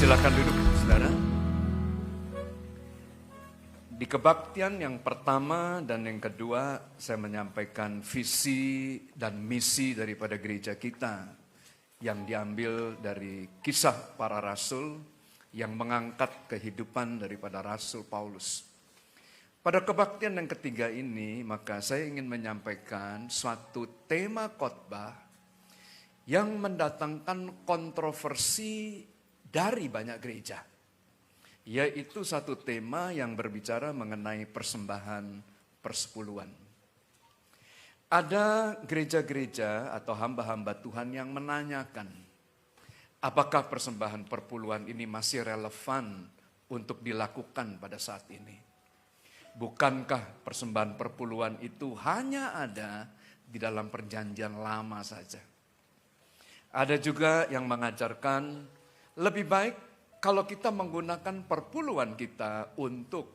Silakan duduk, saudara. Di kebaktian yang pertama dan yang kedua, saya menyampaikan visi dan misi daripada gereja kita yang diambil dari kisah para rasul yang mengangkat kehidupan daripada Rasul Paulus. Pada kebaktian yang ketiga ini, maka saya ingin menyampaikan suatu tema khotbah yang mendatangkan kontroversi dari banyak gereja. Yaitu satu tema yang berbicara mengenai persembahan persepuluhan. Ada gereja-gereja atau hamba-hamba Tuhan yang menanyakan, apakah persembahan perpuluhan ini masih relevan untuk dilakukan pada saat ini? Bukankah persembahan perpuluhan itu hanya ada di dalam perjanjian lama saja? Ada juga yang mengajarkan lebih baik kalau kita menggunakan perpuluhan kita untuk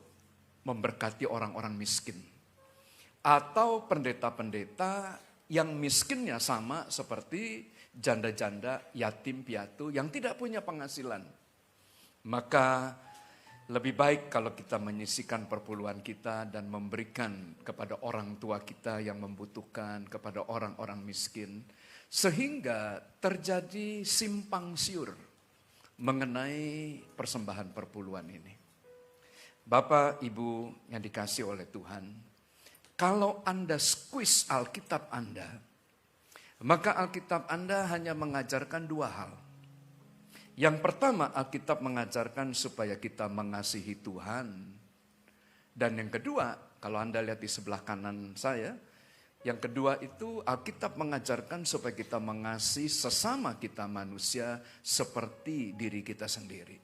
memberkati orang-orang miskin. Atau pendeta-pendeta yang miskinnya sama seperti janda-janda, yatim piatu yang tidak punya penghasilan. Maka lebih baik kalau kita menyisihkan perpuluhan kita dan memberikan kepada orang tua kita yang membutuhkan, kepada orang-orang miskin. Sehingga terjadi simpang siur mengenai persembahan perpuluhan ini. Bapak, Ibu yang dikasih oleh Tuhan, kalau Anda squeeze Alkitab Anda, maka Alkitab Anda hanya mengajarkan dua hal. Yang pertama, Alkitab mengajarkan supaya kita mengasihi Tuhan. Dan yang kedua, kalau Anda lihat di sebelah kanan saya, yang kedua itu Alkitab mengajarkan supaya kita mengasihi sesama kita manusia seperti diri kita sendiri.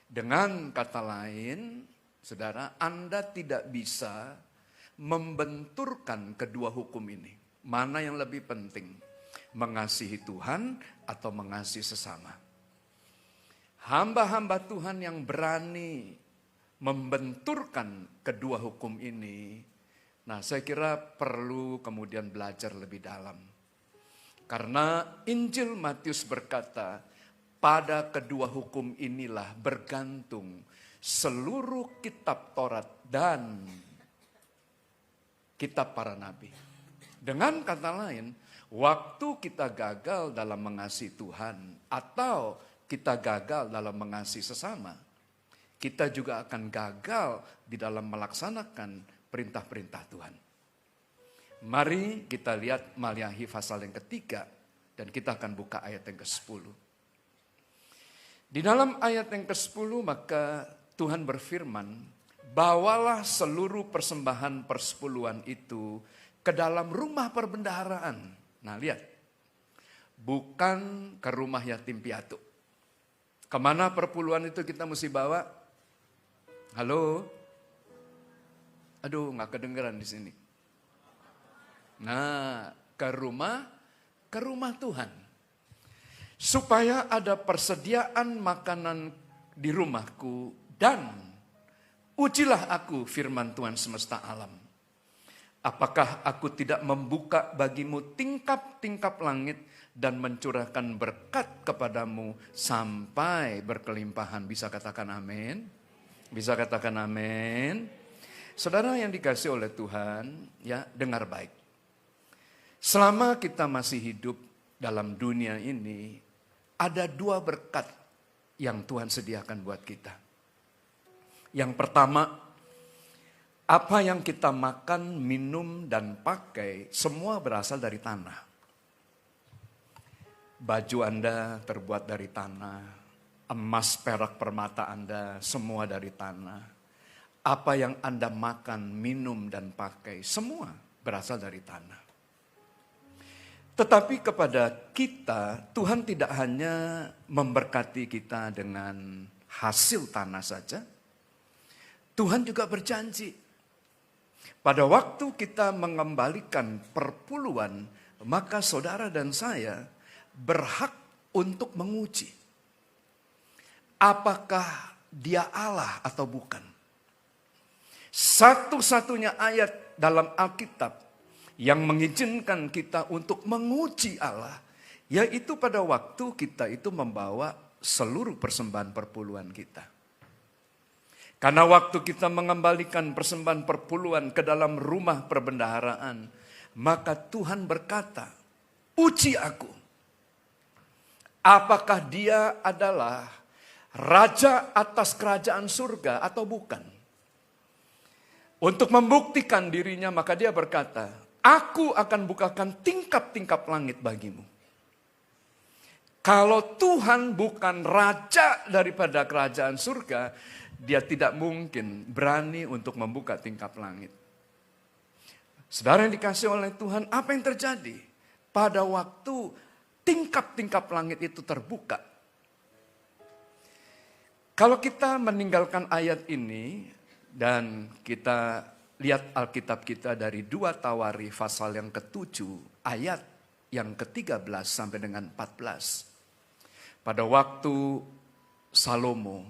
Dengan kata lain, saudara, Anda tidak bisa membenturkan kedua hukum ini. Mana yang lebih penting? Mengasihi Tuhan atau mengasihi sesama? Hamba-hamba Tuhan yang berani membenturkan kedua hukum ini, nah, saya kira perlu kemudian belajar lebih dalam. Karena Injil Matius berkata, pada kedua hukum inilah bergantung seluruh kitab Taurat dan kitab para nabi. Dengan kata lain, waktu kita gagal dalam mengasihi Tuhan atau kita gagal dalam mengasihi sesama, kita juga akan gagal di dalam melaksanakan perintah-perintah Tuhan. Mari kita lihat Maliahi pasal yang ketiga dan kita akan buka ayat yang ke-10. Di dalam ayat yang ke-10 maka Tuhan berfirman, bawalah seluruh persembahan persepuluhan itu ke dalam rumah perbendaharaan. Nah lihat, bukan ke rumah yatim piatu. Kemana perpuluhan itu kita mesti bawa? Halo? Aduh, nggak kedengeran di sini. Nah, ke rumah Tuhan. Supaya ada persediaan makanan di rumahku dan ujilah aku firman Tuhan semesta alam. Apakah aku tidak membuka bagimu tingkap-tingkap langit dan mencurahkan berkat kepadamu sampai berkelimpahan? Bisa katakan amin? Bisa katakan amin? Saudara yang dikasih oleh Tuhan, ya dengar baik. Selama kita masih hidup dalam dunia ini, ada dua berkat yang Tuhan sediakan buat kita. Yang pertama, apa yang kita makan, minum, dan pakai, semua berasal dari tanah. Baju Anda terbuat dari tanah, emas, perak, permata Anda, semua dari tanah. Apa yang Anda makan, minum, dan pakai, semua berasal dari tanah. Tetapi kepada kita, Tuhan tidak hanya memberkati kita dengan hasil tanah saja. Tuhan juga berjanji, pada waktu kita mengembalikan perpuluhan, maka saudara dan saya berhak untuk menguji. Apakah dia Allah atau bukan? Satu-satunya ayat dalam Alkitab yang mengizinkan kita untuk menguji Allah, yaitu pada waktu kita itu membawa seluruh persembahan perpuluhan kita. Karena waktu kita mengembalikan persembahan perpuluhan ke dalam rumah perbendaharaan, maka Tuhan berkata, uji aku. Apakah dia adalah raja atas kerajaan surga atau bukan? Untuk membuktikan dirinya, maka dia berkata, aku akan bukakan tingkap-tingkap langit bagimu. Kalau Tuhan bukan raja daripada kerajaan surga, dia tidak mungkin berani untuk membuka tingkap langit. Saudara yang dikasih oleh Tuhan, apa yang terjadi? Pada waktu tingkap-tingkap langit itu terbuka. Kalau kita meninggalkan ayat ini dan kita lihat Alkitab kita dari 2 Tawarikh pasal yang ke-7 ayat yang ke-13 sampai dengan 14. Pada waktu Salomo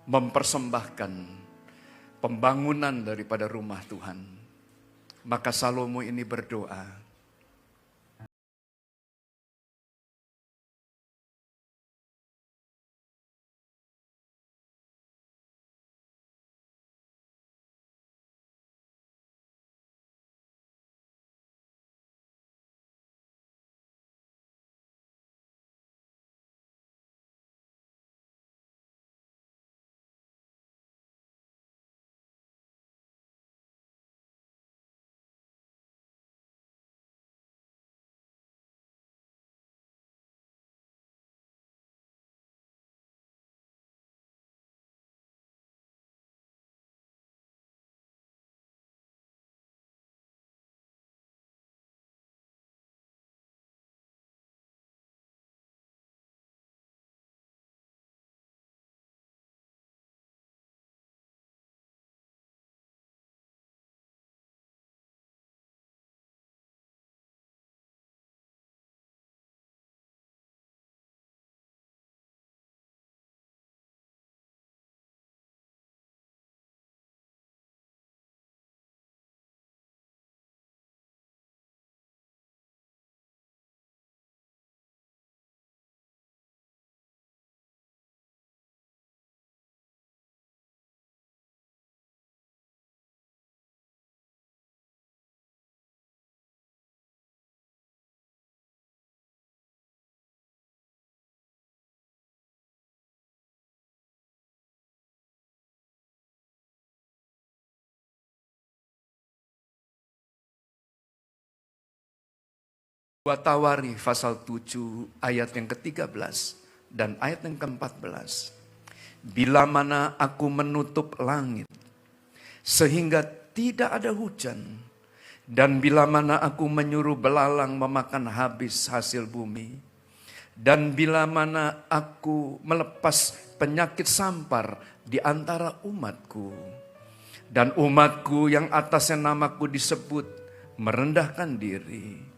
mempersembahkan pembangunan daripada rumah Tuhan, maka Salomo ini berdoa, Tawarikh pasal 7 ayat yang ke-13 dan ayat yang ke-14. Bila mana aku menutup langit sehingga tidak ada hujan, dan bila mana aku menyuruh belalang memakan habis hasil bumi, dan bila mana aku melepas penyakit sampar di antara umatku, dan umatku yang atasnya namaku disebut merendahkan diri,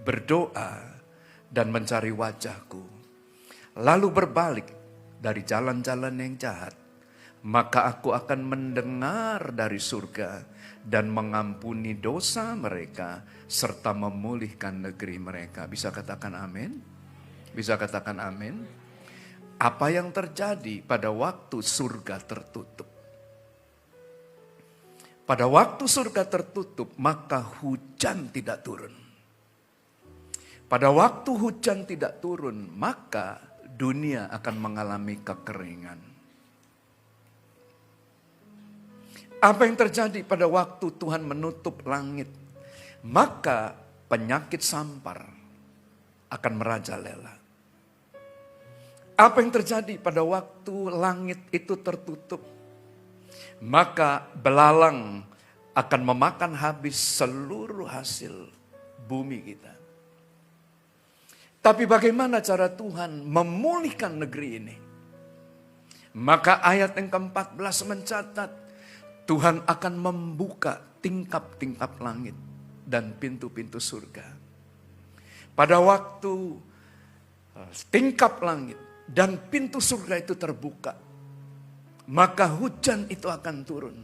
berdoa dan mencari wajahku, lalu berbalik dari jalan-jalan yang jahat, maka aku akan mendengar dari surga dan mengampuni dosa mereka serta memulihkan negeri mereka. Bisa katakan amin? Bisa katakan amin? Apa yang terjadi pada waktu surga tertutup? Pada waktu surga tertutup, maka hujan tidak turun. Pada waktu hujan tidak turun, maka dunia akan mengalami kekeringan. Apa yang terjadi pada waktu Tuhan menutup langit? Maka penyakit sampar akan merajalela. Apa yang terjadi pada waktu langit itu tertutup? Maka belalang akan memakan habis seluruh hasil bumi kita. Tapi bagaimana cara Tuhan memulihkan negeri ini? Maka ayat yang ke-14 mencatat, Tuhan akan membuka tingkap-tingkap langit dan pintu-pintu surga. Pada waktu tingkap langit dan pintu surga itu terbuka, maka hujan itu akan turun.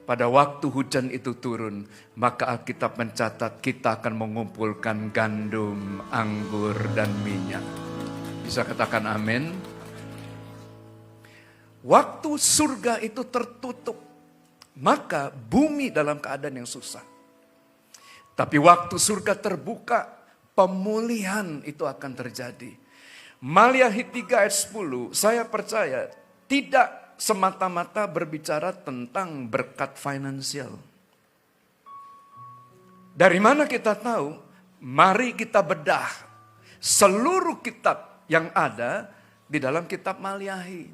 Pada waktu hujan itu turun, maka Alkitab mencatat kita akan mengumpulkan gandum, anggur, dan minyak. Bisa katakan amin. Waktu surga itu tertutup, maka bumi dalam keadaan yang susah. Tapi waktu surga terbuka, pemulihan itu akan terjadi. Maliahi 3 ayat 10, saya percaya tidak semata-mata berbicara tentang berkat finansial. Dari mana kita tahu? Mari kita bedah seluruh kitab yang ada di dalam kitab Maliahi.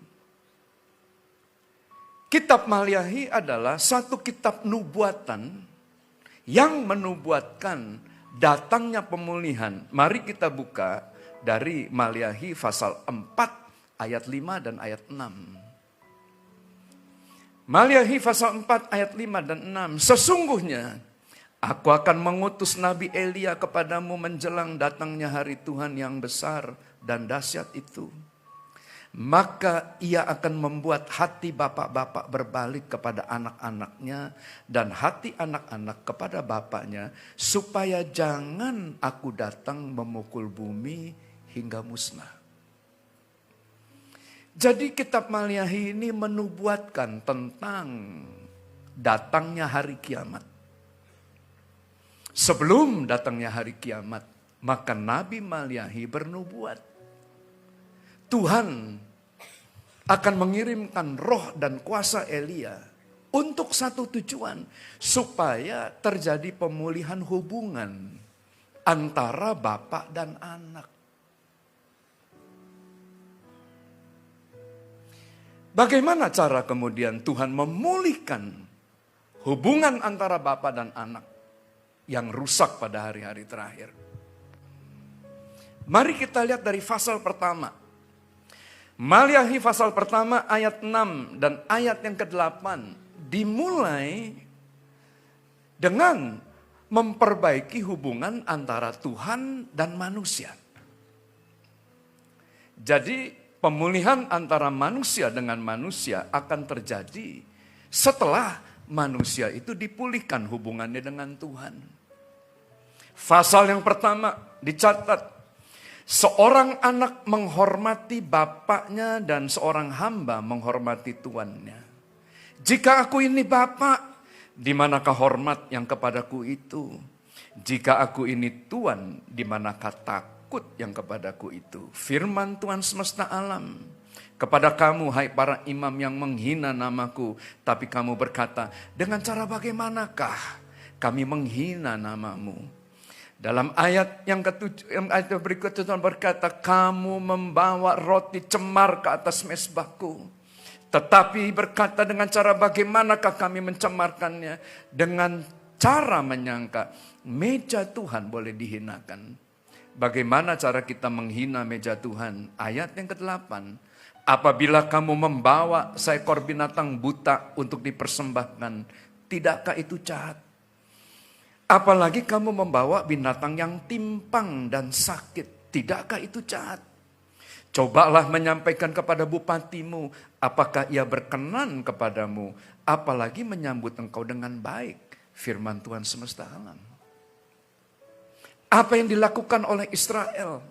Kitab Maliahi adalah satu kitab nubuatan yang menubuatkan datangnya pemulihan. Mari kita buka dari Maliahi pasal 4 ayat 5 dan ayat 6. Maliahi pasal 4 ayat 5 dan 6. Sesungguhnya aku akan mengutus Nabi Elia kepadamu menjelang datangnya hari Tuhan yang besar dan dahsyat itu. Maka ia akan membuat hati bapak-bapak berbalik kepada anak-anaknya dan hati anak-anak kepada bapaknya, supaya jangan aku datang memukul bumi hingga musnah. Jadi kitab Maliahi ini menubuatkan tentang datangnya hari kiamat. Sebelum datangnya hari kiamat, maka Nabi Maliahi bernubuat. Tuhan akan mengirimkan roh dan kuasa Elia untuk satu tujuan, supaya terjadi pemulihan hubungan antara bapak dan anak. Bagaimana cara kemudian Tuhan memulihkan hubungan antara bapak dan anak yang rusak pada hari-hari terakhir? Mari kita lihat dari pasal pertama. Maliahi pasal pertama ayat 6 dan ayat yang ke-8 dimulai dengan memperbaiki hubungan antara Tuhan dan manusia. Jadi pemulihan antara manusia dengan manusia akan terjadi setelah manusia itu dipulihkan hubungannya dengan Tuhan. Pasal yang pertama dicatat, seorang anak menghormati bapaknya dan seorang hamba menghormati tuannya. Jika aku ini bapak, di manakah hormat yang kepadaku itu? Jika aku ini tuan, di manakah takut yang kepadaku itu? Firman Tuhan semesta alam kepada kamu, hai para imam yang menghina namaku, tapi kamu berkata, dengan cara bagaimanakah kami menghina namamu? Dalam ayat yang ayat berikutnya Tuhan berkata, kamu membawa roti cemar ke atas mezbahku. Tetapi berkata, dengan cara bagaimanakah kami mencemarkannya? Dengan cara menyangka meja Tuhan boleh dihinakan. Bagaimana cara kita menghina meja Tuhan? Ayat yang ke-8. Apabila kamu membawa seekor binatang buta untuk dipersembahkan, tidakkah itu jahat? Apalagi kamu membawa binatang yang timpang dan sakit, tidakkah itu jahat? Cobalah menyampaikan kepada bupatimu, apakah ia berkenan kepadamu, apalagi menyambut engkau dengan baik. Firman Tuhan semesta alam. Apa yang dilakukan oleh Israel?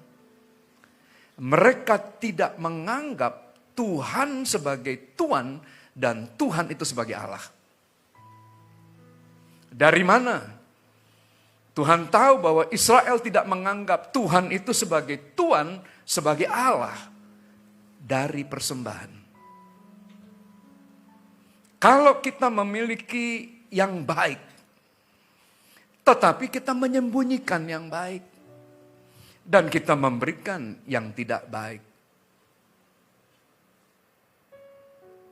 Mereka tidak menganggap Tuhan sebagai Tuan dan Tuhan itu sebagai Allah. Dari mana? Tuhan tahu bahwa Israel tidak menganggap Tuhan itu sebagai Tuan, sebagai Allah dari persembahan. Kalau kita memiliki yang baik, tetapi kita menyembunyikan yang baik, dan kita memberikan yang tidak baik,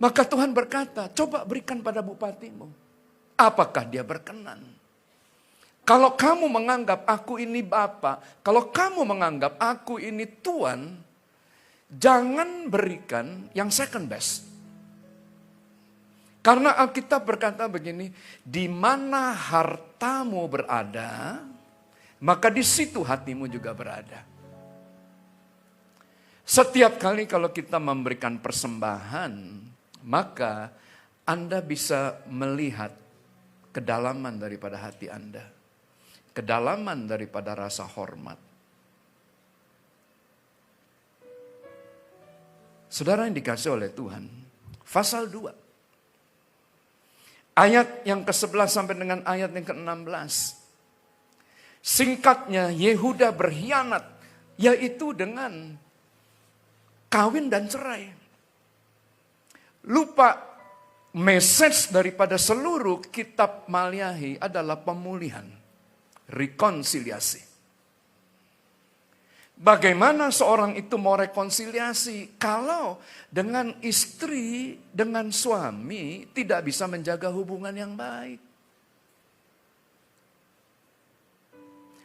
maka Tuhan berkata, coba berikan pada bupatimu. Apakah dia berkenan? Kalau kamu menganggap aku ini Bapa, kalau kamu menganggap aku ini Tuan, jangan berikan yang second best. Karena Alkitab berkata begini, di mana hartamu berada, maka di situ hatimu juga berada. Setiap kali kalau kita memberikan persembahan, maka Anda bisa melihat kedalaman daripada hati Anda. Kedalaman daripada rasa hormat. Saudara yang dikasih oleh Tuhan, pasal 2. Ayat yang ke-11 sampai dengan ayat yang ke-16. Singkatnya, Yehuda berkhianat, yaitu dengan kawin dan cerai. Lupa message daripada seluruh kitab Maliahi adalah pemulihan, rekonsiliasi. Bagaimana seorang itu mau rekonsiliasi kalau dengan istri, dengan suami tidak bisa menjaga hubungan yang baik?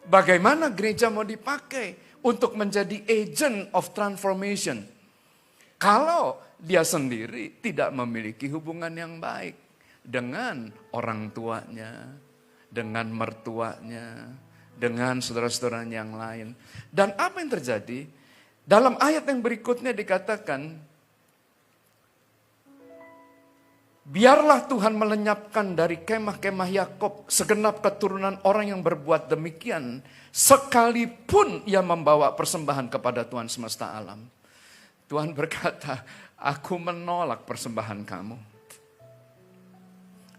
Bagaimana gereja mau dipakai untuk menjadi agent of transformation kalau dia sendiri tidak memiliki hubungan yang baik dengan orang tuanya, dengan mertuanya, dengan saudara-saudaranya yang lain. Dan apa yang terjadi? Dalam ayat yang berikutnya dikatakan, biarlah Tuhan melenyapkan dari kemah-kemah Yakub segenap keturunan orang yang berbuat demikian, sekalipun ia membawa persembahan kepada Tuhan semesta alam. Tuhan berkata, aku menolak persembahan kamu.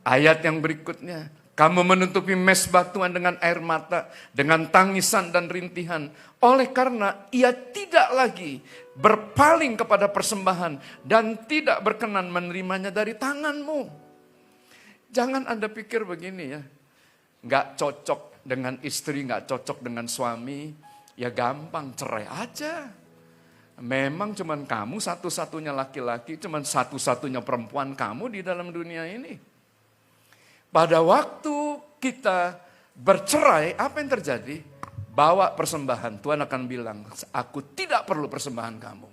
Ayat yang berikutnya, kamu menutupi mezbah Tuhan dengan air mata, dengan tangisan dan rintihan. Oleh karena ia tidak lagi berpaling kepada persembahan dan tidak berkenan menerimanya dari tanganmu. Jangan Anda pikir begini ya, nggak cocok dengan istri, nggak cocok dengan suami, ya gampang cerai aja. Memang cuman kamu satu-satunya laki-laki, cuman satu-satunya perempuan kamu di dalam dunia ini. Pada waktu kita bercerai, apa yang terjadi? Bawa persembahan. Tuhan akan bilang, aku tidak perlu persembahan kamu.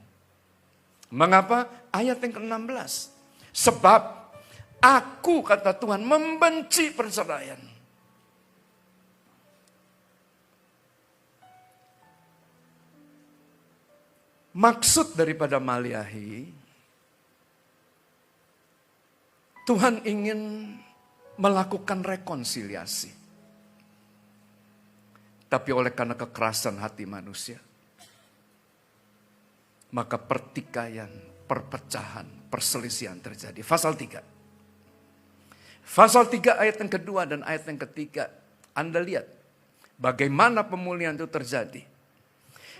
Mengapa? Ayat yang ke-16. Sebab aku, kata Tuhan, membenci perceraian. Maksud daripada Maliahi, Tuhan ingin melakukan rekonsiliasi. Tapi oleh karena kekerasan hati manusia, maka pertikaian, perpecahan, perselisihan terjadi. Pasal 3. Pasal 3 ayat yang kedua dan ayat yang ketiga. Anda lihat bagaimana pemulihan itu terjadi.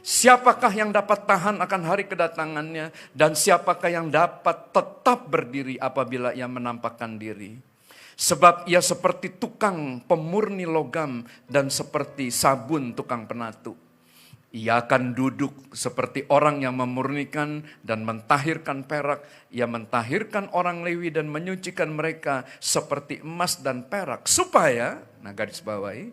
Siapakah yang dapat tahan akan hari kedatangannya, dan siapakah yang dapat tetap berdiri apabila ia menampakkan diri? Sebab ia seperti tukang pemurni logam dan seperti sabun tukang penatu. Ia akan duduk seperti orang yang memurnikan dan mentahirkan perak. Ia mentahirkan orang Lewi dan menyucikan mereka seperti emas dan perak. Supaya, nah garis bawahi,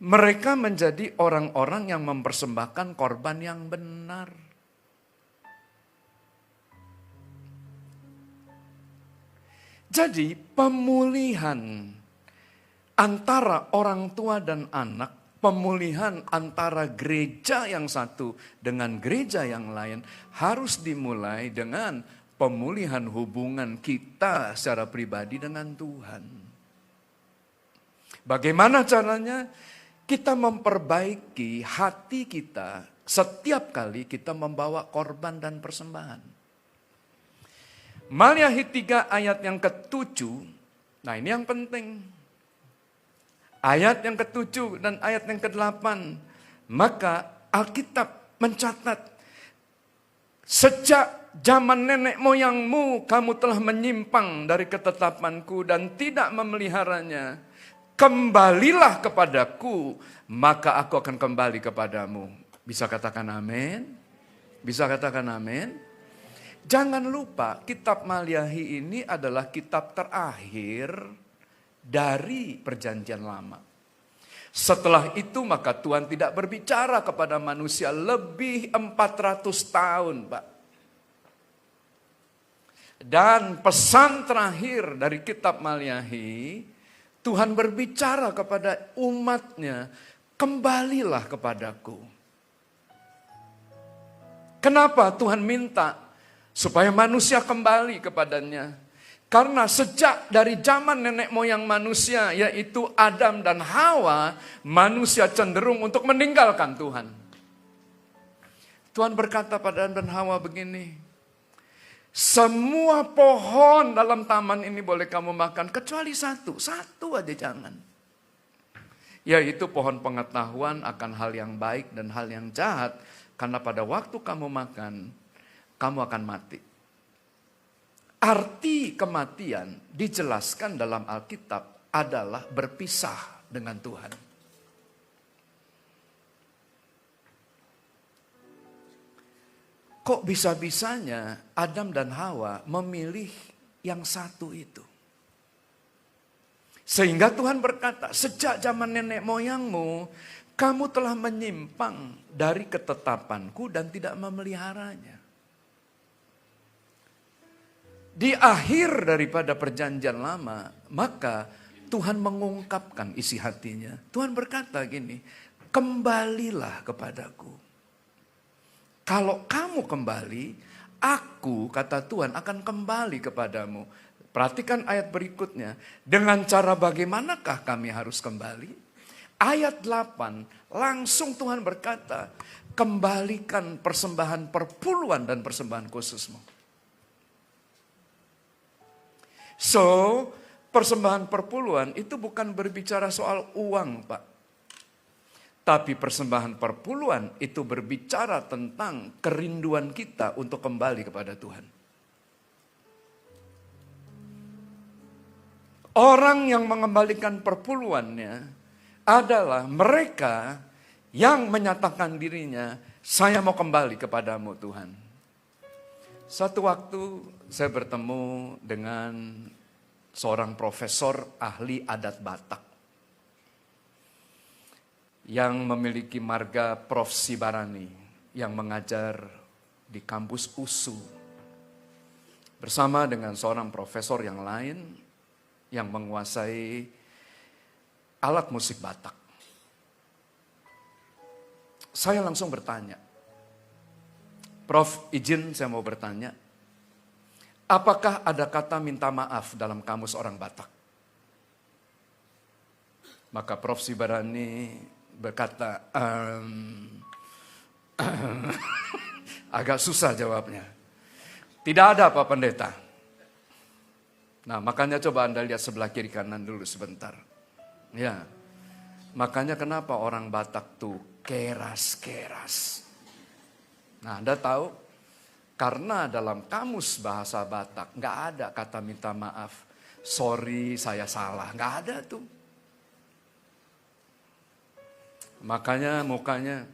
mereka menjadi orang-orang yang mempersembahkan korban yang benar. Jadi pemulihan antara orang tua dan anak, pemulihan antara gereja yang satu dengan gereja yang lain harus dimulai dengan pemulihan hubungan kita secara pribadi dengan Tuhan. Bagaimana caranya? Kita memperbaiki hati kita setiap kali kita membawa korban dan persembahan. Maliahi 3 ayat yang ke-7, nah ini yang penting. Ayat yang ke-7 dan ayat yang ke-8, maka Alkitab mencatat, sejak zaman nenek moyangmu kamu telah menyimpang dari ketetapanku dan tidak memeliharanya. Kembalilah kepadaku, maka aku akan kembali kepadamu. Bisa katakan amin? Bisa katakan amin? Jangan lupa kitab Maliahi ini adalah kitab terakhir dari perjanjian lama. Setelah itu maka Tuhan tidak berbicara kepada manusia lebih 400 tahun, Pak. Dan pesan terakhir dari kitab Maliahi, Tuhan berbicara kepada umatnya, kembalilah kepadaku. Kenapa Tuhan minta supaya manusia kembali kepadanya? Karena sejak dari zaman nenek moyang manusia, yaitu Adam dan Hawa, manusia cenderung untuk meninggalkan Tuhan. Tuhan berkata pada Adam dan Hawa begini, Semua pohon dalam taman ini boleh kamu makan, kecuali satu aja jangan. Yaitu pohon pengetahuan akan hal yang baik dan hal yang jahat. Karena pada waktu kamu makan, kamu akan mati. Arti kematian dijelaskan dalam Alkitab adalah berpisah dengan Tuhan. Kok bisa-bisanya Adam dan Hawa memilih yang satu itu? Sehingga Tuhan berkata, sejak zaman nenek moyangmu, kamu telah menyimpang dari ketetapanku dan tidak memeliharanya. Di akhir daripada perjanjian lama, maka Tuhan mengungkapkan isi hatinya. Tuhan berkata gini, kembalilah kepadaku. Kalau kamu kembali, aku, kata Tuhan, akan kembali kepadamu. Perhatikan ayat berikutnya. Dengan cara bagaimanakah kami harus kembali? Ayat 8, langsung Tuhan berkata, kembalikan persembahan perpuluhan dan persembahan khususmu. So, persembahan perpuluhan itu bukan berbicara soal uang, Pak. Tapi persembahan perpuluhan itu berbicara tentang kerinduan kita untuk kembali kepada Tuhan. Orang yang mengembalikan perpuluhannya adalah mereka yang menyatakan dirinya, saya mau kembali kepadamu Tuhan. Satu waktu saya bertemu dengan seorang profesor ahli adat Batak yang memiliki marga Prof. Sibarani yang mengajar di kampus USU bersama dengan seorang profesor yang lain yang menguasai alat musik Batak. Saya langsung bertanya, Prof, izin saya mau bertanya, apakah ada kata minta maaf dalam kamus orang Batak? Maka Prof. Sibarani berkata, agak susah jawabnya. Tidak ada Pak Pendeta. Nah makanya coba Anda lihat sebelah kiri kanan dulu sebentar. Ya, makanya kenapa orang Batak tuh keras-keras. Nah Anda tahu, karena dalam kamus bahasa Batak nggak ada kata minta maaf. Sorry saya salah, nggak ada tuh. Makanya mukanya,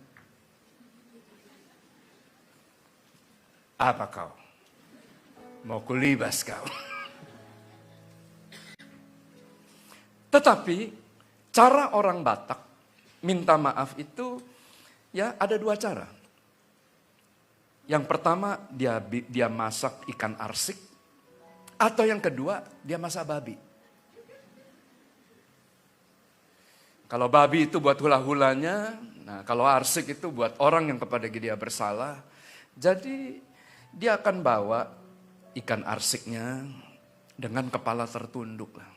apa kau? Mau kulibas kau? Tetapi cara orang Batak minta maaf itu ya ada dua cara. Yang pertama dia masak ikan arsik, atau yang kedua dia masak babi. Kalau babi itu buat hula-hulanya, nah kalau arsik itu buat orang yang kepada dia bersalah. Jadi dia akan bawa ikan arsiknya dengan kepala tertunduk lah.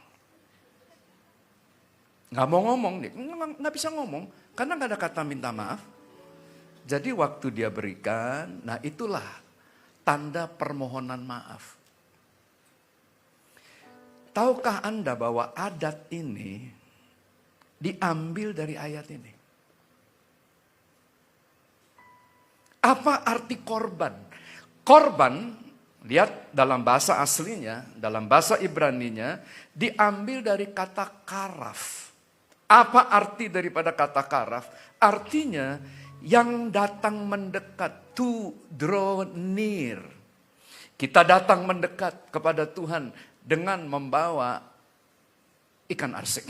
Nggak mau ngomong nih, nggak bisa ngomong karena nggak ada kata minta maaf. Jadi waktu dia berikan, nah itulah tanda permohonan maaf. Tahukah Anda bahwa adat ini diambil dari ayat ini? Apa arti korban? Korban, lihat dalam bahasa aslinya, dalam bahasa Ibraninya, diambil dari kata karaf. Apa arti daripada kata karaf? Artinya yang datang mendekat, to draw near. Kita datang mendekat kepada Tuhan dengan membawa ikan arsik.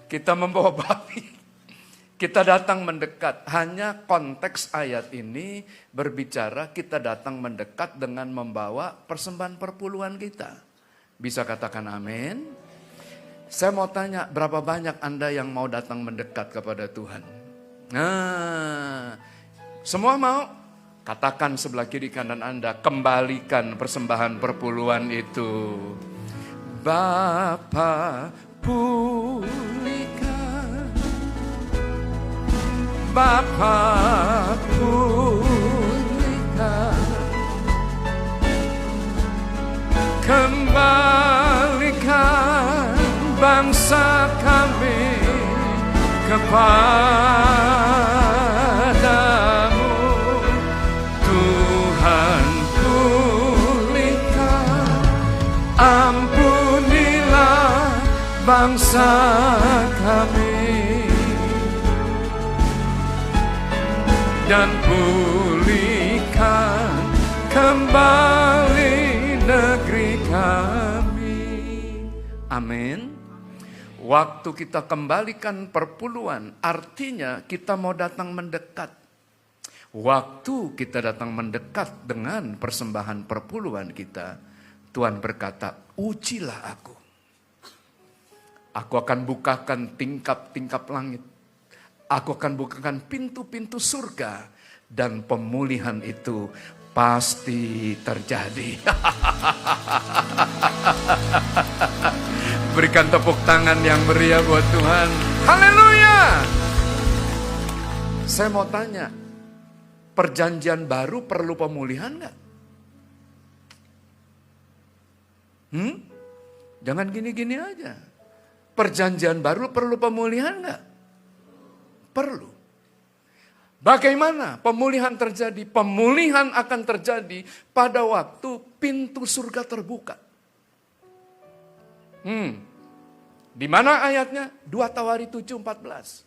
Kita membawa babi. Kita datang mendekat. Hanya konteks ayat ini berbicara kita datang mendekat dengan membawa persembahan perpuluhan kita. Bisa katakan amin? Saya mau tanya, berapa banyak Anda yang mau datang mendekat kepada Tuhan? Nah, semua mau? Katakan sebelah kiri kanan Anda, kembalikan persembahan perpuluhan itu. Bapa pulihkan, Bapa pulihkan padamu, Tuhan pulihkan, ampunilah bangsa kami, dan pulihkan kembali negeri kami. Amin. Waktu kita kembalikan perpuluhan, artinya kita mau datang mendekat. Waktu kita datang mendekat dengan persembahan perpuluhan kita, Tuhan berkata, ujilah aku. Aku akan bukakan tingkap-tingkap langit. Aku akan bukakan pintu-pintu surga. Dan pemulihan itu pasti terjadi. Berikan tepuk tangan yang meriah buat Tuhan. Haleluya. Saya mau tanya, perjanjian baru perlu pemulihan enggak? Jangan gini-gini aja. Perjanjian baru perlu pemulihan enggak? Perlu. Bagaimana pemulihan terjadi? Pemulihan akan terjadi pada waktu pintu surga terbuka. Di mana ayatnya? 2 Tawari 7:14.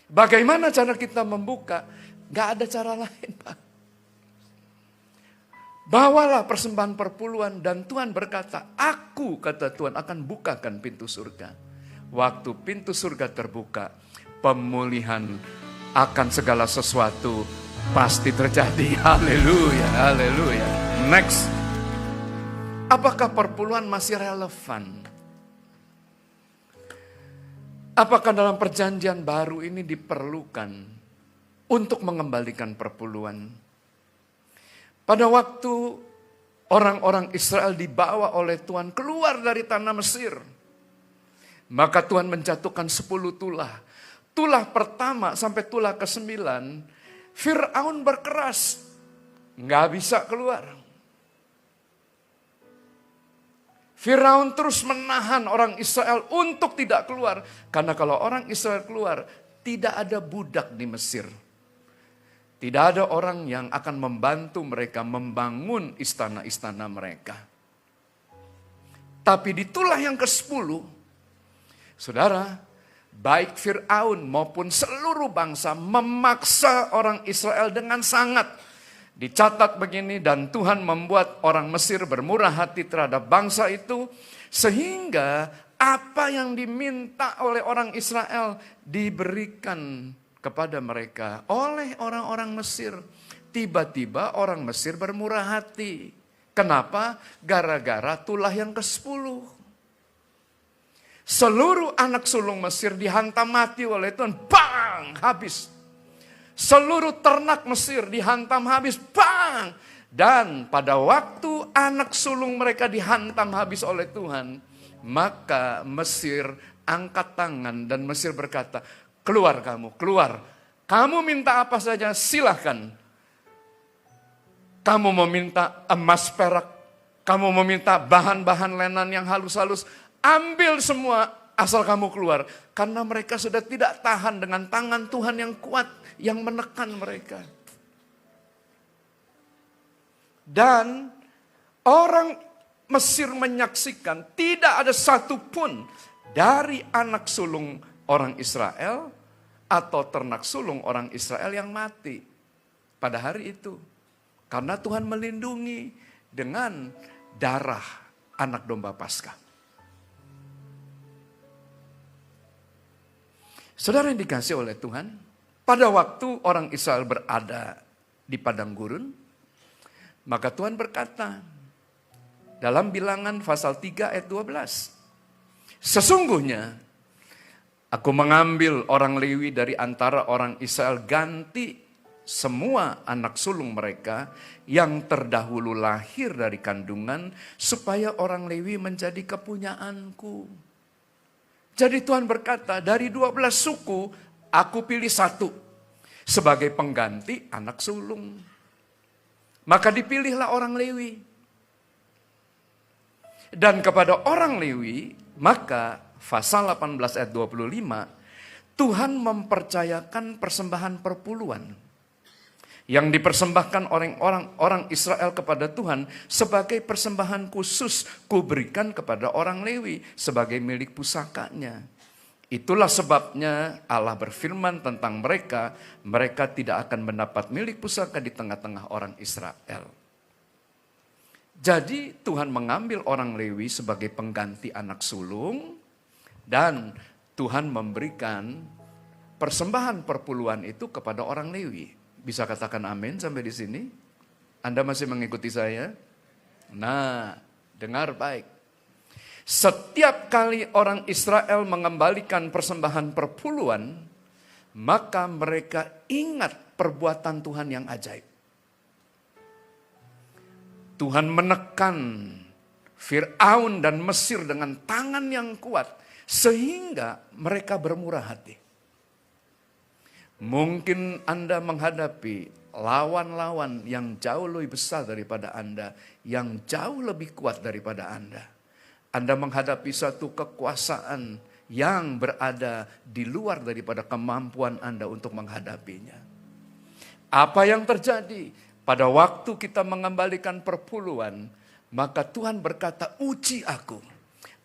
Bagaimana cara kita membuka? Gak ada cara lain, Pak. Bawalah persembahan perpuluhan dan Tuhan berkata, aku, kata Tuhan, akan bukakan pintu surga. Waktu pintu surga terbuka, pemulihan akan segala sesuatu pasti terjadi. Haleluya, haleluya. Next. Apakah perpuluhan masih relevan? Apakah dalam perjanjian baru ini diperlukan untuk mengembalikan perpuluhan? Pada waktu orang-orang Israel dibawa oleh Tuhan keluar dari tanah Mesir, maka Tuhan menjatuhkan 10 tulah. Tulah pertama sampai tulah ke-9, Fir'aun berkeras, nggak bisa keluar. Firaun terus menahan orang Israel untuk tidak keluar. Karena kalau orang Israel keluar, tidak ada budak di Mesir. Tidak ada orang yang akan membantu mereka membangun istana-istana mereka. Tapi di tulah yang ke-10, saudara, baik Fir'aun maupun seluruh bangsa memaksa orang Israel dengan sangat. Dicatat begini, dan Tuhan membuat orang Mesir bermurah hati terhadap bangsa itu, sehingga apa yang diminta oleh orang Israel diberikan kepada mereka oleh orang-orang Mesir. Tiba-tiba orang Mesir bermurah hati. Kenapa? Gara-gara tulah yang ke-10. Seluruh anak sulung Mesir dihantam mati oleh Tuhan. Bang! Habis. Seluruh ternak Mesir dihantam habis, bang! Dan pada waktu anak sulung mereka dihantam habis oleh Tuhan, maka Mesir angkat tangan dan Mesir berkata, keluar kamu, keluar. Kamu minta apa saja, silahkan. Kamu mau minta emas perak, kamu mau minta bahan-bahan lenan yang halus-halus, ambil semua asal kamu keluar. Karena mereka sudah tidak tahan dengan tangan Tuhan yang kuat, yang menekan mereka. Dan orang Mesir menyaksikan tidak ada satupun dari anak sulung orang Israel atau ternak sulung orang Israel yang mati pada hari itu. Karena Tuhan melindungi dengan darah anak domba Paskah. Saudara yang dikasihi oleh Tuhan, pada waktu orang Israel berada di padang gurun, maka Tuhan berkata dalam Bilangan pasal 3 ayat 12, sesungguhnya aku mengambil orang Lewi dari antara orang Israel, ganti semua anak sulung mereka yang terdahulu lahir dari kandungan, supaya orang Lewi menjadi kepunyaanku. Jadi Tuhan berkata, dari 12 suku, aku pilih satu sebagai pengganti anak sulung. Maka dipilihlah orang Lewi. Dan kepada orang Lewi, maka pasal 18 ayat 25, Tuhan mempercayakan persembahan perpuluhan yang dipersembahkan orang Israel kepada Tuhan sebagai persembahan khusus kuberikan kepada orang Lewi sebagai milik pusakanya. Itulah sebabnya Allah berfirman tentang mereka tidak akan mendapat milik pusaka di tengah-tengah orang Israel. Jadi Tuhan mengambil orang Lewi sebagai pengganti anak sulung dan Tuhan memberikan persembahan perpuluhan itu kepada orang Lewi. Bisa katakan amin sampai di sini? Anda masih mengikuti saya? Nah, dengar baik. Setiap kali orang Israel mengembalikan persembahan perpuluhan, maka mereka ingat perbuatan Tuhan yang ajaib. Tuhan menekan Fir'aun dan Mesir dengan tangan yang kuat, sehingga mereka bermurah hati. Mungkin Anda menghadapi lawan-lawan yang jauh lebih besar daripada Anda, yang jauh lebih kuat daripada Anda. Anda menghadapi satu kekuasaan yang berada di luar daripada kemampuan Anda untuk menghadapinya. Apa yang terjadi pada waktu kita mengembalikan perpuluhan, maka Tuhan berkata, uji aku.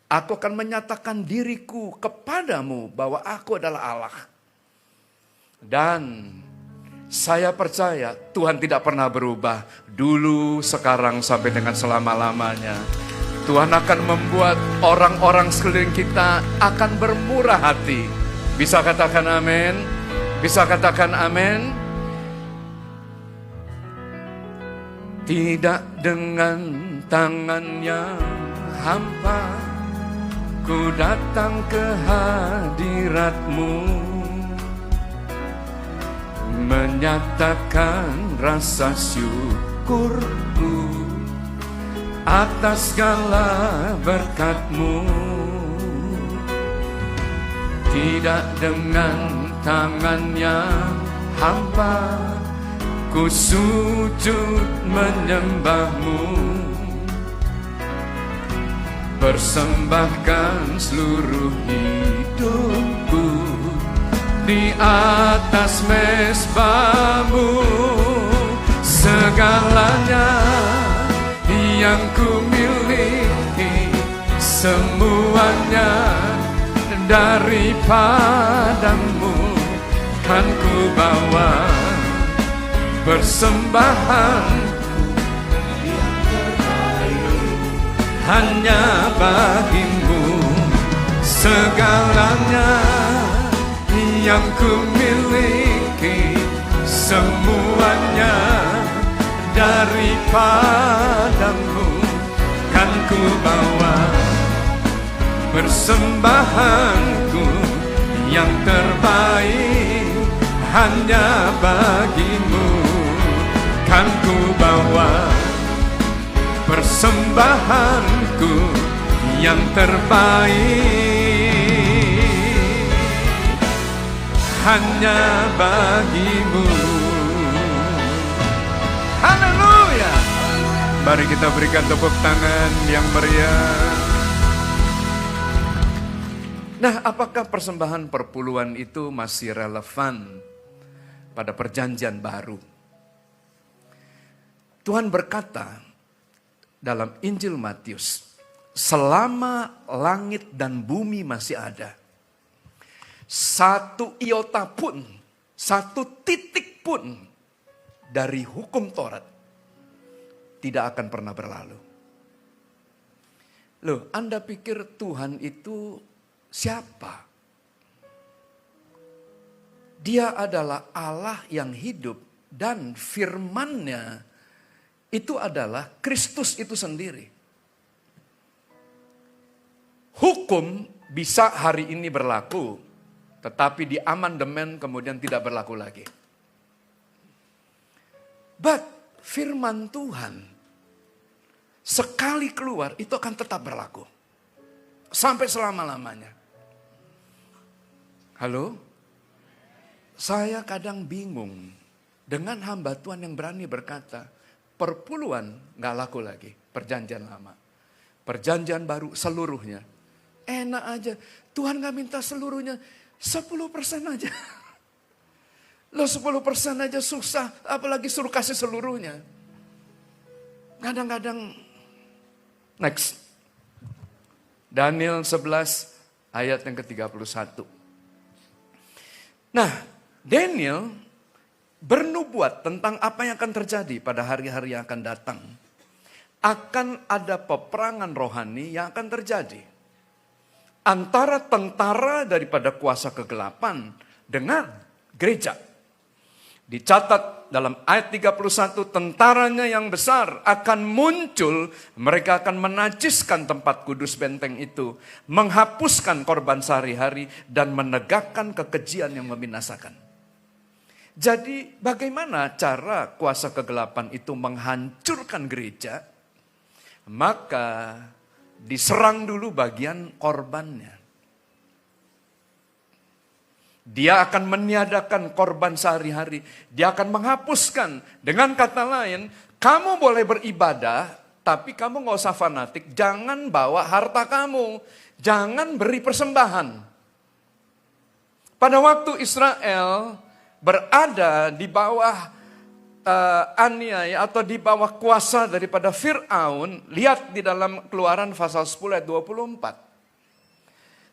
Aku akan menyatakan diriku kepadamu bahwa aku adalah Allah. Dan saya percaya Tuhan tidak pernah berubah. Dulu, sekarang, sampai dengan selama-lamanya. Tuhan akan membuat orang-orang sekeliling kita akan bermurah hati. Bisa katakan amin? Bisa katakan amin? Tidak dengan tangan yang hampa ku datang ke hadirat-Mu, menyatakan rasa syukurku atas segala berkat-Mu. Tidak dengan tangan yang hampa ku sujud menyembah-Mu, persembahkan seluruh hidupku di atas mezbah-Mu. Segalanya yang ku miliki, semuanya daripadamu kan ku bawa. Persembahanku yang terbaik hanya bagimu. Segalanya yang ku miliki, semuanya daripadamu kan ku bawa. Persembahanku yang terbaik hanya bagimu kan ku bawa. Persembahanku yang terbaik hanya bagimu. Haleluya. Mari kita berikan tepuk tangan yang meriah. Nah, apakah persembahan perpuluhan itu masih relevan pada perjanjian baru? Tuhan berkata dalam Injil Matius, selama langit dan bumi masih ada, satu iota pun, satu titik pun dari hukum Taurat tidak akan pernah berlalu. Loh, Anda pikir Tuhan itu siapa? Dia adalah Allah yang hidup dan firman-Nya itu adalah Kristus itu sendiri. Hukum bisa hari ini berlaku, tetapi di amandemen kemudian tidak berlaku lagi. But firman Tuhan sekali keluar itu akan tetap berlaku sampai selama-lamanya. Halo? Saya kadang bingung dengan hamba Tuhan yang berani berkata, perpuluhan gak laku lagi, perjanjian lama. Perjanjian baru seluruhnya. Enak aja, Tuhan gak minta seluruhnya, 10% aja. Lo 10% aja susah, apalagi suruh kasih seluruhnya. Kadang-kadang, next. Daniel 11 ayat yang ke-31. Nah, Daniel bernubuat tentang apa yang akan terjadi pada hari-hari yang akan datang. Akan ada peperangan rohani yang akan terjadi antara tentara daripada kuasa kegelapan dengan gereja. Dicatat dalam ayat 31, tentaranya yang besar akan muncul, mereka akan menajiskan tempat kudus benteng itu, menghapuskan korban sehari-hari, dan menegakkan kekejian yang membinasakan. Jadi bagaimana cara kuasa kegelapan itu menghancurkan gereja? Maka diserang dulu bagian korbannya. Dia akan meniadakan korban sehari-hari. Dia akan menghapuskan. Dengan kata lain, kamu boleh beribadah, tapi kamu gak usah fanatik. Jangan bawa harta kamu. Jangan beri persembahan. Pada waktu Israel berada di bawah aniaya atau di bawah kuasa daripada Fir'aun, lihat di dalam Keluaran pasal 10 ayat 24.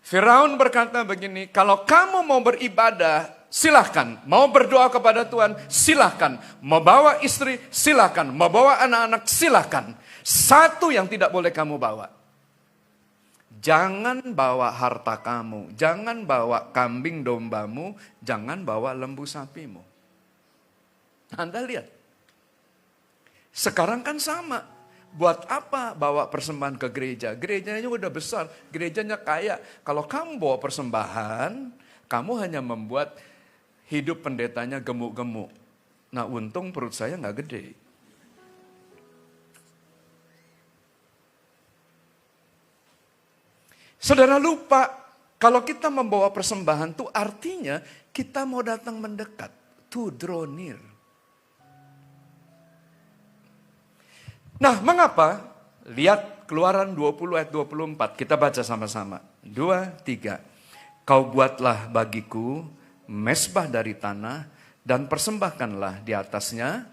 Firaun berkata begini, kalau kamu mau beribadah, silahkan. Mau berdoa kepada Tuhan, silahkan. Mau bawa istri, silahkan. Mau bawa anak-anak, silahkan. Satu yang tidak boleh kamu bawa. Jangan bawa harta kamu. Jangan bawa kambing dombamu. Jangan bawa lembu sapimu. Anda lihat. Sekarang kan sama. Buat apa bawa persembahan ke gereja? Gerejanya udah besar, gerejanya kaya. Kalau kamu bawa persembahan, kamu hanya membuat hidup pendetanya gemuk-gemuk. Nah, untung perut saya nggak gede. Saudara lupa, kalau kita membawa persembahan itu artinya kita mau datang mendekat. To draw near. Nah, mengapa? Lihat Keluaran 20 ayat 24. Kita baca sama-sama. 2, 3. Kau buatlah bagiku mezbah dari tanah dan persembahkanlah di atasnya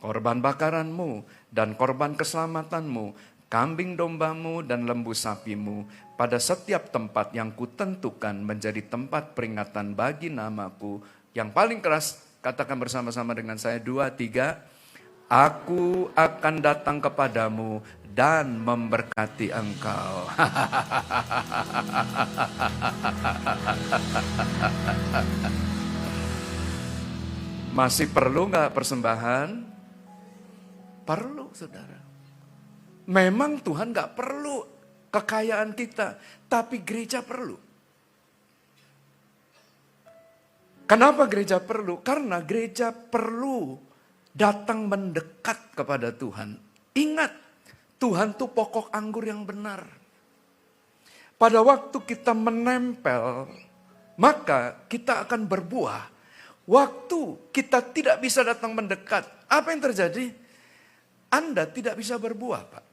korban bakaranmu dan korban keselamatanmu, kambing dombamu dan lembu sapimu pada setiap tempat yang kutentukan menjadi tempat peringatan bagi namaku. Yang paling keras, katakan bersama-sama dengan saya. 2, 3. Aku akan datang kepadamu dan memberkati engkau. Masih perlu nggak persembahan? Perlu, saudara. Memang Tuhan nggak perlu kekayaan kita, tapi gereja perlu. Kenapa gereja perlu? Karena gereja perlu datang mendekat kepada Tuhan. Ingat, Tuhan itu pokok anggur yang benar. Pada waktu kita menempel, maka kita akan berbuah. Waktu kita tidak bisa datang mendekat, apa yang terjadi? Anda tidak bisa berbuah, Pak.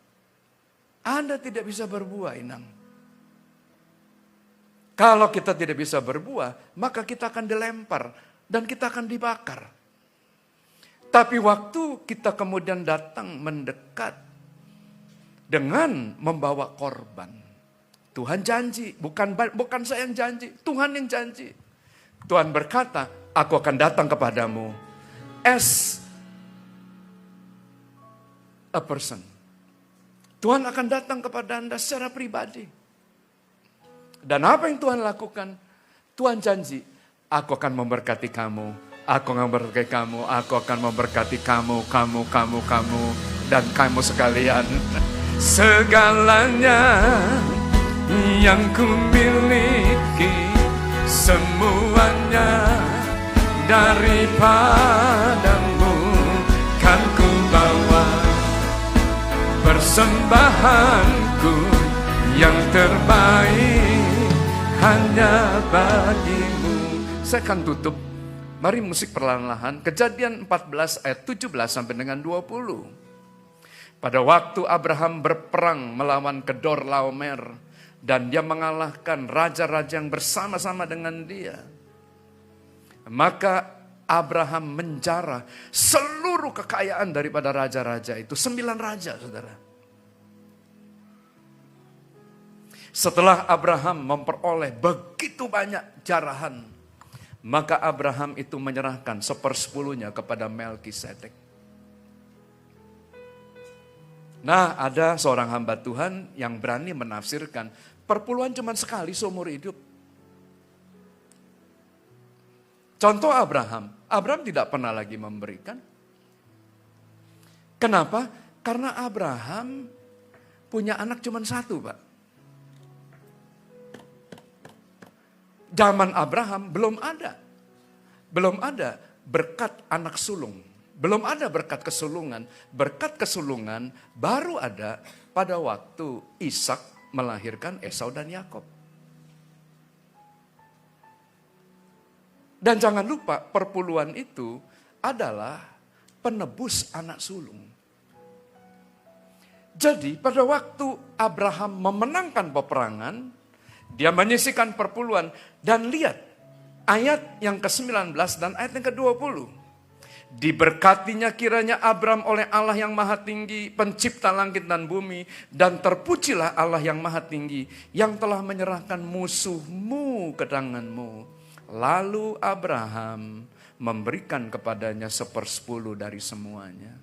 Anda tidak bisa berbuah, Inang. Kalau kita tidak bisa berbuah, maka kita akan dilempar dan kita akan dibakar. Tapi waktu kita kemudian datang mendekat dengan membawa korban. Tuhan janji, bukan saya yang janji, Tuhan yang janji. Tuhan berkata, aku akan datang kepadamu as a person. Tuhan akan datang kepada Anda secara pribadi. Dan apa yang Tuhan lakukan? Tuhan janji, aku akan memberkati kamu. Aku akan memberkati kamu, aku akan memberkati kamu, dan kamu sekalian. Segalanya yang kumiliki, semuanya daripadamu kan ku bawa. Persembahanku yang terbaik hanya bagimu. Saya akan tutup. Mari musik perlahan-lahan. Kejadian 14 ayat 17 sampai dengan 20. Pada waktu Abraham berperang melawan Kedorlaomer, dan dia mengalahkan raja-raja yang bersama-sama dengan dia. Maka Abraham menjarah seluruh kekayaan daripada raja-raja itu. 9 raja, saudara. Setelah Abraham memperoleh begitu banyak jarahan, maka Abraham itu menyerahkan 1/10 kepada Melkisedek. Nah, ada seorang hamba Tuhan yang berani menafsirkan perpuluhan cuma sekali seumur hidup. Contoh Abraham tidak pernah lagi memberikan. Kenapa? Karena Abraham punya anak cuma 1, Pak. Zaman Abraham belum ada berkat anak sulung. Belum ada berkat kesulungan. Berkat kesulungan baru ada pada waktu Ishak melahirkan Esau dan Yakob. Dan jangan lupa perpuluhan itu adalah penebus anak sulung. Jadi pada waktu Abraham memenangkan peperangan, dia menyisihkan perpuluhan. Dan lihat ayat yang ke-19 dan ayat yang ke-20. Diberkatinya kiranya Abram oleh Allah yang maha tinggi, pencipta langit dan bumi. Dan terpujilah Allah yang maha tinggi, yang telah menyerahkan musuhmu ke tanganmu. Lalu Abraham memberikan kepadanya 1/10 dari semuanya.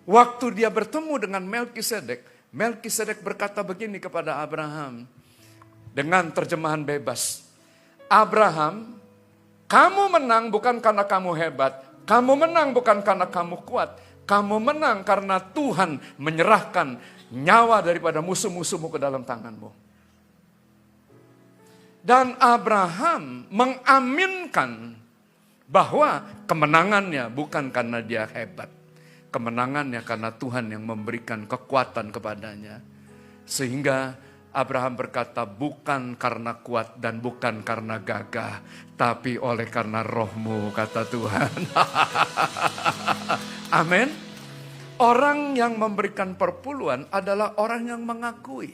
Waktu dia bertemu dengan Melkisedek, Melkisedek berkata begini kepada Abraham dengan terjemahan bebas. Abraham, kamu menang bukan karena kamu hebat, kamu menang bukan karena kamu kuat, kamu menang karena Tuhan menyerahkan nyawa daripada musuh-musuhmu ke dalam tanganmu. Dan Abraham mengaminkan bahwa kemenangannya bukan karena dia hebat. Kemenangannya karena Tuhan yang memberikan kekuatan kepadanya. Sehingga Abraham berkata, bukan karena kuat dan bukan karena gagah, tapi oleh karena rohmu, kata Tuhan. Amin. Orang yang memberikan perpuluhan adalah orang yang mengakui,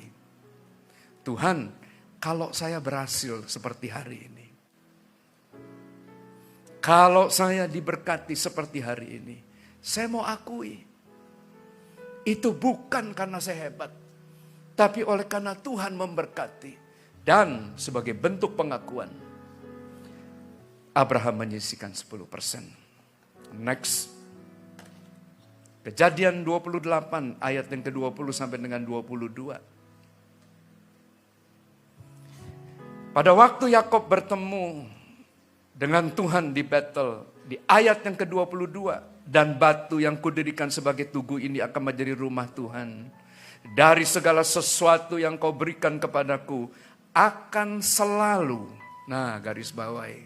Tuhan, kalau saya berhasil seperti hari ini, kalau saya diberkati seperti hari ini, saya mau akui, itu bukan karena saya hebat, tapi oleh karena Tuhan memberkati. Dan sebagai bentuk pengakuan, Abraham menyisihkan 10%. Next. Kejadian 28 ayat yang ke-20 sampai dengan 22. Pada waktu Yakob bertemu dengan Tuhan di Betel, di ayat yang ke-22, dan batu yang kudirikan sebagai tugu ini akan menjadi rumah Tuhan. Dari segala sesuatu yang kau berikan kepadaku akan selalu. Nah, garis bawahi.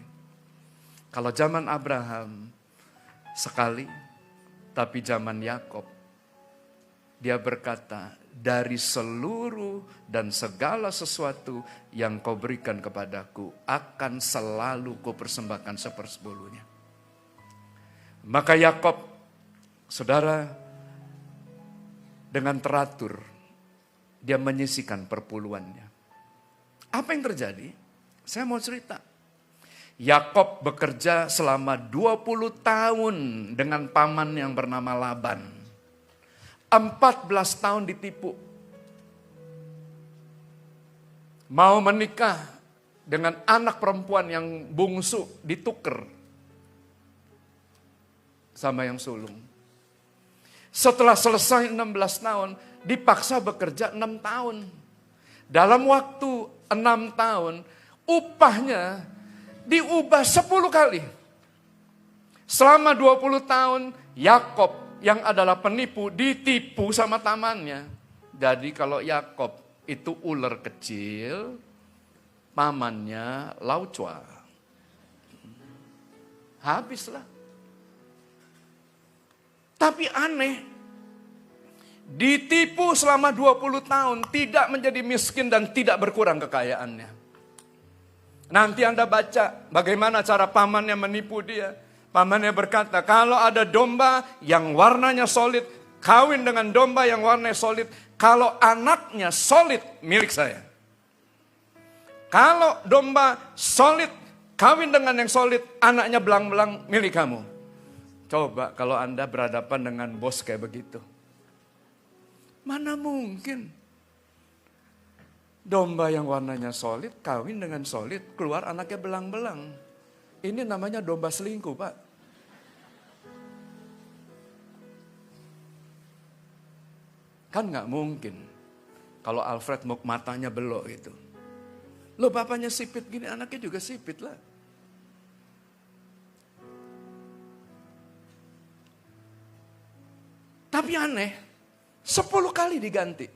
Kalau zaman Abraham sekali, tapi zaman Yakob dia berkata, dari seluruh dan segala sesuatu yang kau berikan kepadaku akan selalu kau persembahkan 1/10. Maka Yakob, saudara, dengan teratur dia menyisihkan perpuluhannya. Apa yang terjadi? Saya mau cerita. Yakob bekerja selama 20 tahun dengan paman yang bernama Laban. 14 tahun ditipu. Mau menikah dengan anak perempuan yang bungsu, ditukar sama yang sulung. Setelah selesai 16 tahun, dipaksa bekerja 6 tahun. Dalam waktu 6 tahun, upahnya diubah 10 kali. Selama 20 tahun, Yakob yang adalah penipu ditipu sama tamannya. Jadi kalau Yakob itu ular kecil, pamannya laucwa. Habislah. Tapi aneh, ditipu selama 20 tahun, tidak menjadi miskin dan tidak berkurang kekayaannya. Nanti Anda baca bagaimana cara pamannya menipu dia. Pamannya berkata, kalau ada domba yang warnanya solid, kawin dengan domba yang warnanya solid. Kalau anaknya solid, milik saya. Kalau domba solid, kawin dengan yang solid, anaknya belang-belang milik kamu. Coba kalau Anda berhadapan dengan bos kayak begitu. Mana mungkin. Domba yang warnanya solid, kawin dengan solid, keluar anaknya belang-belang. Ini namanya domba selingkuh, Pak. Kan nggak mungkin. Kalau Alfred matanya belok gitu. Loh bapaknya sipit gini, anaknya juga sipit lah. Tapi aneh, 10 kali diganti.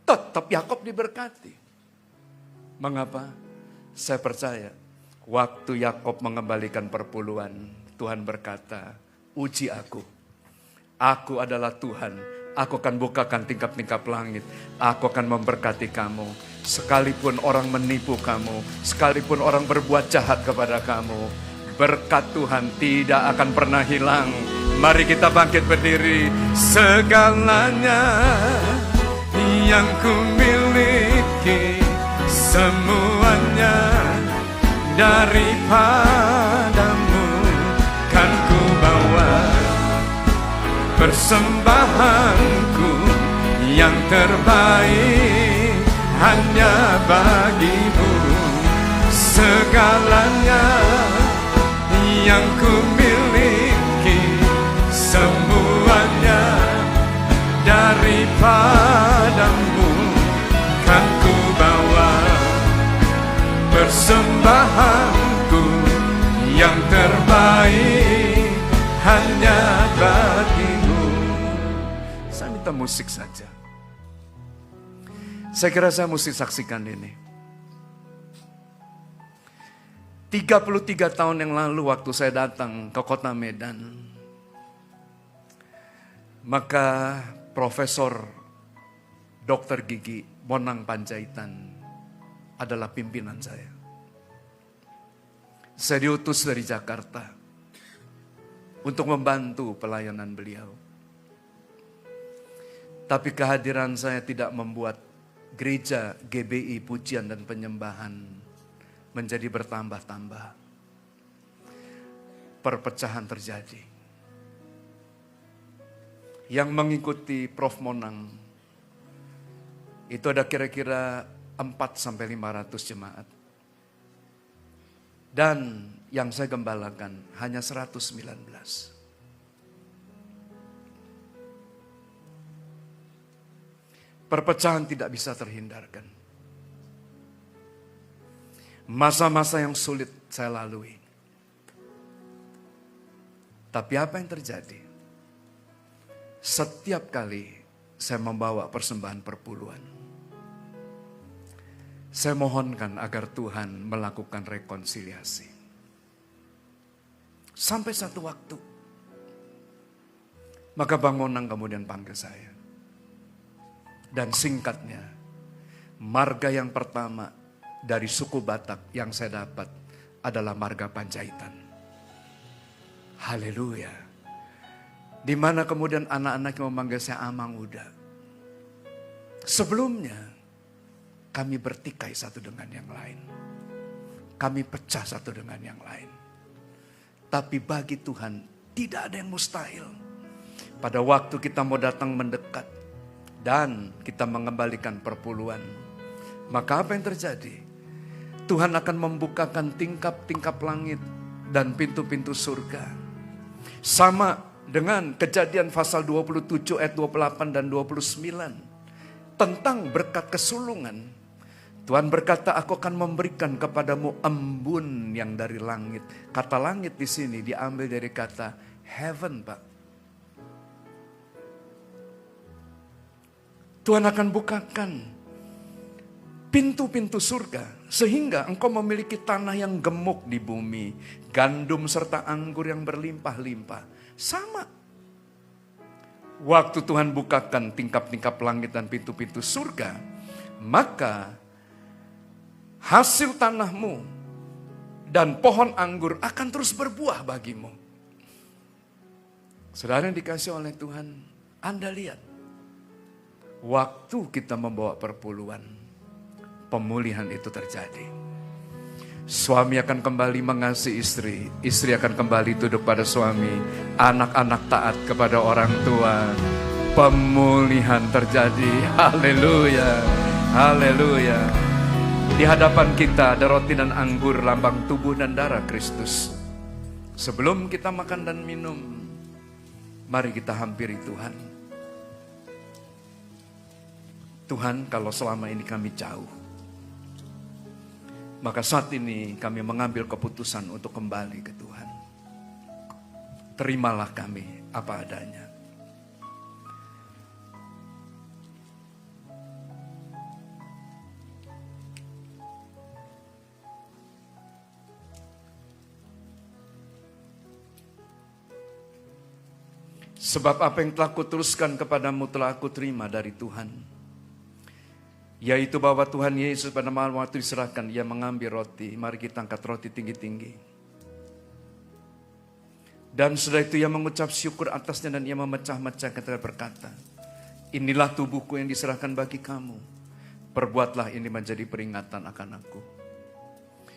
Tetap Yakob diberkati. Mengapa? Saya percaya, waktu Yakob mengembalikan perpuluhan, Tuhan berkata, uji aku. Aku adalah Tuhan. Aku akan bukakan tingkap-tingkap langit. Aku akan memberkati kamu. Sekalipun orang menipu kamu, sekalipun orang berbuat jahat kepada kamu, berkat Tuhan tidak akan pernah hilang. Mari kita bangkit berdiri. Segalanya yang ku miliki, semuanya daripadamu kan ku bawa. Persembahanku yang terbaik hanya bagimu. Segalanya yang ku miliki, semuanya daripadamu kan ku bawa. Persembahanku yang terbaik hanya bagimu. Saya minta musik saja. Saya kira saya mesti saksikan ini. 33 tahun yang lalu waktu saya datang ke kota Medan, maka Profesor Dr. Gigi Bonang Panjaitan adalah pimpinan saya. Saya diutus dari Jakarta untuk membantu pelayanan beliau. Tapi kehadiran saya tidak membuat gereja GBI Pujian dan Penyembahan menjadi bertambah-tambah. Perpecahan terjadi. Yang mengikuti Prof. Monang itu ada kira-kira 400-500 jemaat. Dan yang saya gembalakan hanya 119. Perpecahan tidak bisa terhindarkan. Masa-masa yang sulit saya lalui. Tapi apa yang terjadi? Setiap kali saya membawa persembahan perpuluhan, saya mohonkan agar Tuhan melakukan rekonsiliasi. Sampai satu waktu, maka Bang Monang kemudian panggil saya. Dan singkatnya, marga yang pertama dari suku Batak yang saya dapat adalah marga Panjaitan. Haleluya. Di mana kemudian anak-anaknya memanggil saya Amang Uda. Sebelumnya, kami bertikai satu dengan yang lain. Kami pecah satu dengan yang lain. Tapi bagi Tuhan tidak ada yang mustahil. Pada waktu kita mau datang mendekat dan kita mengembalikan perpuluhan, maka apa yang terjadi? Tuhan akan membukakan tingkap-tingkap langit dan pintu-pintu surga. Sama dengan Kejadian pasal 27 ayat 28 dan 29. Tentang berkat kesulungan. Tuhan berkata, aku akan memberikan kepadamu embun yang dari langit. Kata langit di sini diambil dari kata heaven, Pak. Tuhan akan bukakan pintu-pintu surga sehingga engkau memiliki tanah yang gemuk di bumi, gandum serta anggur yang berlimpah-limpah. Sama. Waktu Tuhan bukakan tingkap-tingkap langit dan pintu-pintu surga, maka hasil tanahmu dan pohon anggur akan terus berbuah bagimu. Saudara yang dikasih oleh Tuhan, Anda lihat, waktu kita membawa perpuluhan, pemulihan itu terjadi. Suami akan kembali mengasihi istri, istri akan kembali tunduk pada suami, anak-anak taat kepada orang tua. Pemulihan terjadi. Haleluya, haleluya. Di hadapan kita ada roti dan anggur, lambang tubuh dan darah Kristus. Sebelum kita makan dan minum, mari kita hampiri Tuhan. Tuhan, kalau selama ini kami jauh, maka saat ini kami mengambil keputusan untuk kembali ke Tuhan. Terimalah kami apa adanya. Sebab apa yang telah kuteruskan kepadamu telah aku terima dari Tuhan. Yaitu bahwa Tuhan Yesus pada malam waktu diserahkan, Ia mengambil roti. Mari kita angkat roti tinggi-tinggi. Dan setelah itu Ia mengucap syukur atasnya dan Ia memecah-mecahkan dan berkata, inilah tubuhku yang diserahkan bagi kamu. Perbuatlah ini menjadi peringatan akan aku.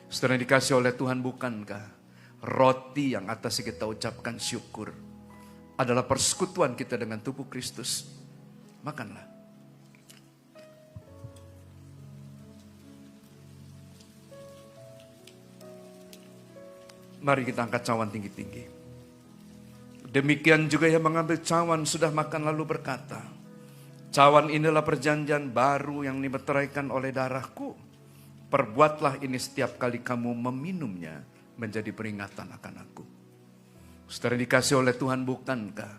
Saudara dikasih oleh Tuhan, bukankah roti yang atasnya kita ucapkan syukur adalah persekutuan kita dengan tubuh Kristus? Makanlah. Mari kita angkat cawan tinggi-tinggi. Demikian juga yang mengambil cawan sudah makan lalu berkata, cawan inilah perjanjian baru yang dimeteraikan oleh darahku. Perbuatlah ini setiap kali kamu meminumnya menjadi peringatan akan aku. Saudara dikasih oleh Tuhan, bukankah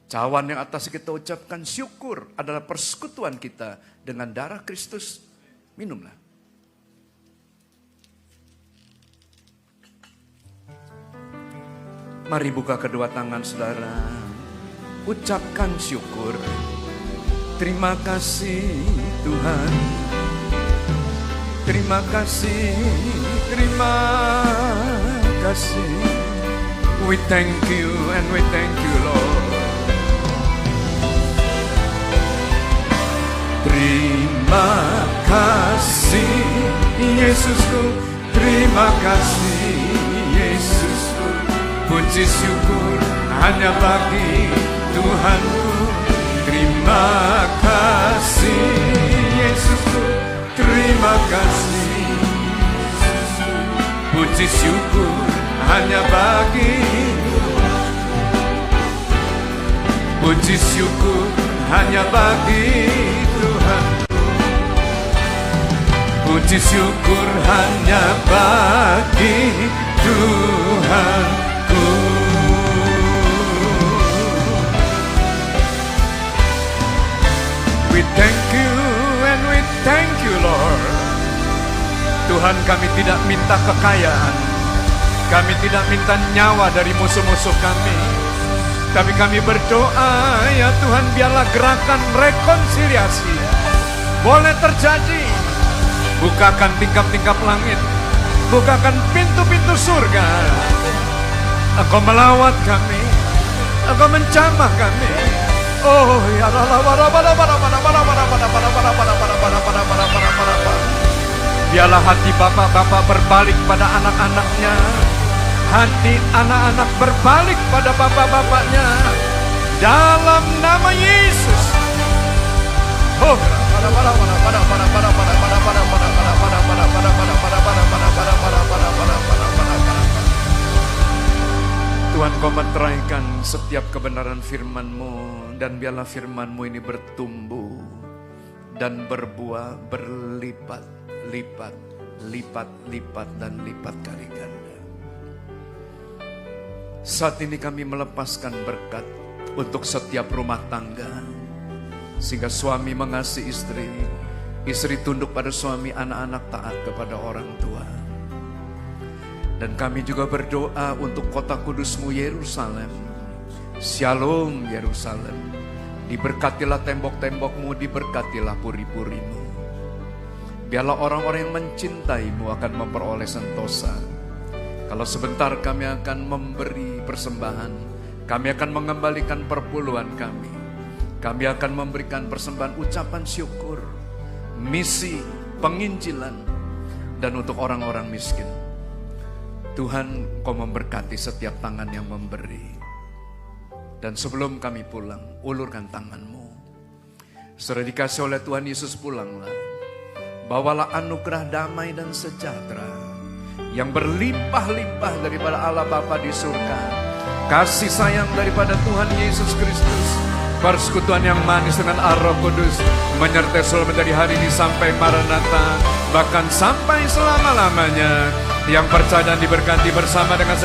cawan yang atas kita ucapkan syukur adalah persekutuan kita dengan darah Kristus? Minumlah. Mari buka kedua tangan saudara, ucapkan syukur. Terima kasih Tuhan, terima kasih, terima kasih. We thank you and we thank you Lord. Terima kasih Yesusku, terima kasih Yesusku. Puji syukur hanya bagi Tuhanku. Terima kasih Yesusku, terima kasih. Puji syukur hanya bagi, puji syukur hanya bagi Tuhan. Puji syukur hanya bagi Tuhan. We thank you and we thank you Lord. Tuhan, kami tidak minta kekayaan, kami tidak minta nyawa dari musuh-musuh kami, tapi kami berdoa ya Tuhan, biarlah gerakan rekonsiliasi boleh terjadi. Bukakan tingkap-tingkap langit, bukakan pintu-pintu surga. Engkau melawat kami, Engkau menjamah kami. Oh ya Allah, biarlah hati bapak-bapak berbalik pada anak-anaknya, hati anak-anak berbalik pada bapak-bapaknya, dalam nama Yesus. Oh, Tuhan, Kau meteraikan setiap kebenaran firman-Mu, dan biarlah firman-Mu ini bertumbuh dan berbuah berlipat, lipat, lipat, lipat, dan lipat kali ganda. Saat ini kami melepaskan berkat untuk setiap rumah tangga, sehingga suami mengasihi istri, istri tunduk pada suami, anak-anak taat kepada orang tua. Dan kami juga berdoa untuk kota kudus-Mu Yerusalem. Shalom Yerusalem. Diberkatilah tembok-tembok-Mu, diberkatilah puri-puri-Mu. Biarlah orang-orang yang mencintai-Mu akan memperoleh sentosa. Kalau sebentar kami akan memberi persembahan, kami akan mengembalikan perpuluhan kami. Kami akan memberikan persembahan ucapan syukur, misi penginjilan, dan untuk orang-orang miskin. Tuhan, Kau memberkati setiap tangan yang memberi. Dan sebelum kami pulang, ulurkan tangan-Mu. Sudah dikasih oleh Tuhan Yesus, pulanglah. Bawalah anugerah damai dan sejahtera yang berlimpah-limpah daripada Allah Bapa di surga, kasih sayang daripada Tuhan Yesus Kristus, persekutuan yang manis dengan Roh Kudus, menyertai selalu dari hari ini sampai Maranatha, bahkan sampai selama-lamanya. Yang percaya dan diberkati bersama dengan saya